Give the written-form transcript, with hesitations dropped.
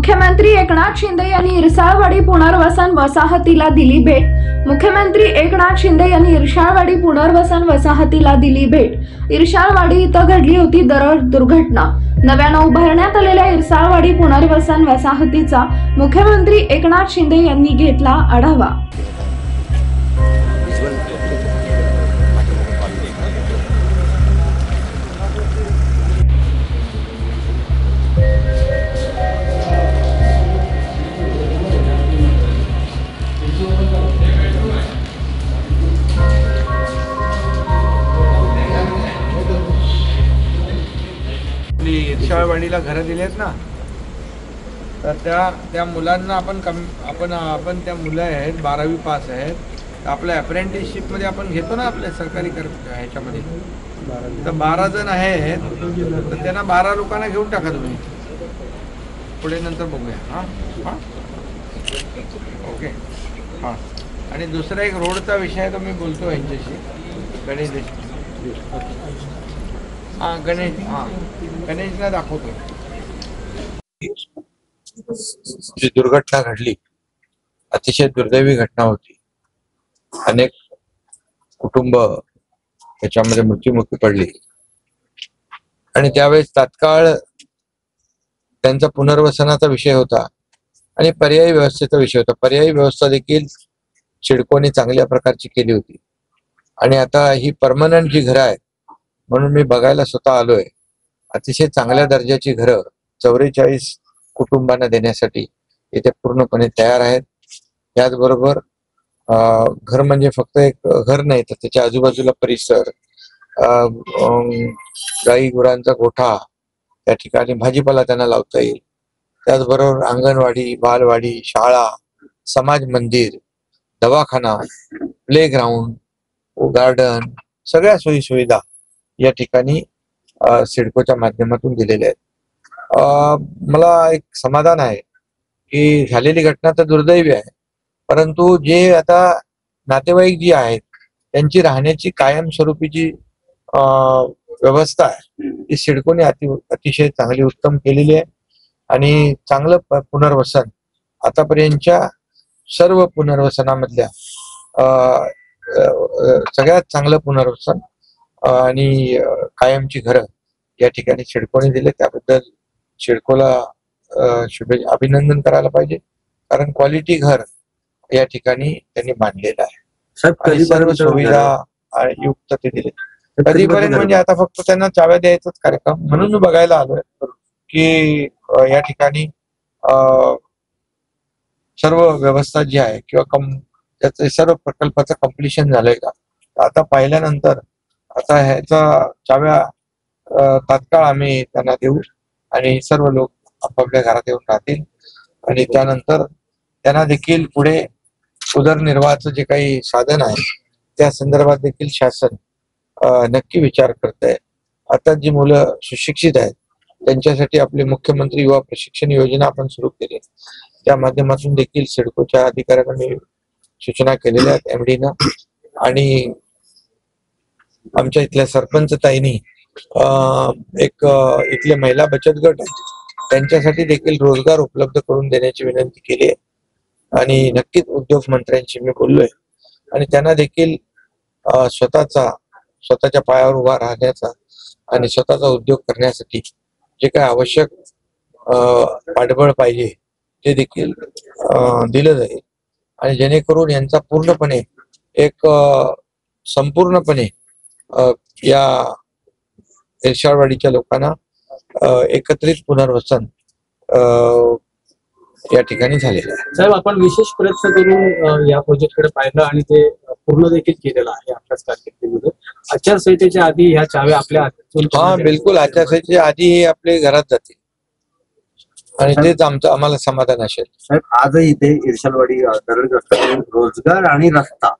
मुख्यमंत्री एकनाथ शिंदे यांनी इरसाळवाडी पुनर्वसन वसाहतीला दिली भेट। मुख्यमंत्री एकनाथ शिंदे यांनी इरसाळवाडी पुनर्वसन वसाहतीला दिली भेट। इरसाळवाडी इथं घडली होती दरड दुर्घटना। नव्यानं उभारण्यात आलेल्या इरसाळवाडी पुनर्वसन वसाहतीचा मुख्यमंत्री एकनाथ शिंदे यांनी घेतला आढावा। इरसाळवाडीला घरं दिलेत ना, तर त्या मुलांना आपण त्या मुलं आहेत 12वी पास आहेत, तर आपल्या अप्रेंटिसशिपमध्ये आपण घेतो ना आपल्या सरकारी ह्याच्यामध्ये, तर 12 जण आहेत, तर त्यांना 12 लोकांना घेऊन टाका तुम्ही, पुढे नंतर बघूया। हां हां ओके हां। आणि दुसरा एक रोडचा विषय तो मी बोलतो यांच्याशी, गणेश गणेशला दाखवतो। जी दुर्घटना घडली अतिशय दुर्दैवी घटना होती। अनेक कुटुंब त्याच्यामध्ये मृत्युमुखी पडली आणि त्यावेळेस तात्काळ त्यांचा पुनर्वसनाचा विषय होता आणि पर्यायी व्यवस्थेचा विषय होता। पर्यायी व्यवस्था देखील सिडकोने चांगल्या प्रकारची केली होती आणि आता ही परमनंट जी घरं आहेत म्हणून मी बघायला स्वतः आलोय। अतिशय चांगल्या दर्जाची घरं 44 कुटुंबांना देण्यासाठी इथे पूर्णपणे तयार आहेत। त्याचबरोबर घर म्हणजे फक्त एक घर नाही, तर त्याच्या आजूबाजूला परिसर, गाई गुरांचा गोठा, त्या ठिकाणी भाजीपाला त्यांना लावता येईल। त्याचबरोबर अंगणवाडी, बालवाडी, शाळा, समाज मंदिर, दवाखाना, प्ले ग्राउंड, गार्डन, सगळ्या सोयी सुविधा या ठिकाणी सिडकोच्या माध्यमातून दिलेल्या आहेत। मला एक समाधान आहे की झालेली घटना तर दुर्दैवी आहे, परंतु जे आता नातेवाईक जी आहेत त्यांची राहण्याची कायमस्वरूपीची व्यवस्था आहे ती सिडकोने अतिशय चांगली उत्तम केलेली आहे आणि चांगलं पुनर्वसन आतापर्यंतच्या सर्व पुनर्वसनामधल्या सगळ्यात चांगलं पुनर्वसन आणि कायमची घरं या ठिकाणी सिडकोने दिले। त्याबद्दल सिडकोला अभिनंदन करायला पाहिजे, कारण क्वालिटी घर या ठिकाणी त्यांनी बांधलेलं आहे आणि सर्व सुविधा युक्त ते दिले। कधीपर्यंत म्हणजे आता फक्त त्यांना चाव्या द्यायचाच कार्यक्रम म्हणून मी बघायला आलोय की या ठिकाणी सर्व व्यवस्था जी आहे किंवा त्याचं सर्व प्रकल्पाचं कम्प्लिशन झालंय का, आता पाहिल्यानंतर आता ह्याचा चाव्या तात्काळ आम्ही त्यांना देऊ आणि सर्व लोक आपापल्या घरात येऊन राहतील आणि त्यानंतर त्यांना देखील पुढे उदरनिर्वाहाचं जे काही साधन आहे त्या संदर्भात देखील शासन नक्की विचार करत आहे। आता जी मुलं सुशिक्षित आहेत त्यांच्यासाठी आपले मुख्यमंत्री युवा प्रशिक्षण योजना आपण सुरू केली, त्या माध्यमातून देखील सिडकोच्या अधिकाऱ्यांना मी सूचना केलेल्या आहेत MD आणि आमच्या इथल्या सरपंच ताईंनी एक इथले महिला बचत गट आहे त्यांच्यासाठी देखील रोजगार उपलब्ध करून देण्याची विनंती केली आहे आणि नक्कीच उद्योग मंत्र्यांशी मी बोललोय आणि त्यांना देखील स्वतःच्या पायावर उभा राहण्याचा आणि स्वतःचा उद्योग करण्यासाठी जे काय आवश्यक पाठबळ पाहिजे ते देखील दिलं जाईल आणि जेणेकरून यांचा पूर्णपणे एक संपूर्णपणे या इरसाळवाडीच्या लोकांना एकत्रित पुनर्वसन या ठिकाणी झालेलं आहे। साहेब, आपण विशेष प्रयत्न करून या प्रोजेक्टकडे पाहिलं आणि ते पूर्ण देखील केलेलं आहे आपल्याच कारकिर्दीमध्ये। आचारसंहितेच्या आधी ह्या चाव्या आपल्या हातात? बिलकुल, आचारसंहितेच्या आधी हे आपले घरात जातील आणि तेच आम्हाला समाधान असेल। साहेब, आजही इथे इरसाळवाडी दरडग्रस्त रोजगार आणि रस्ता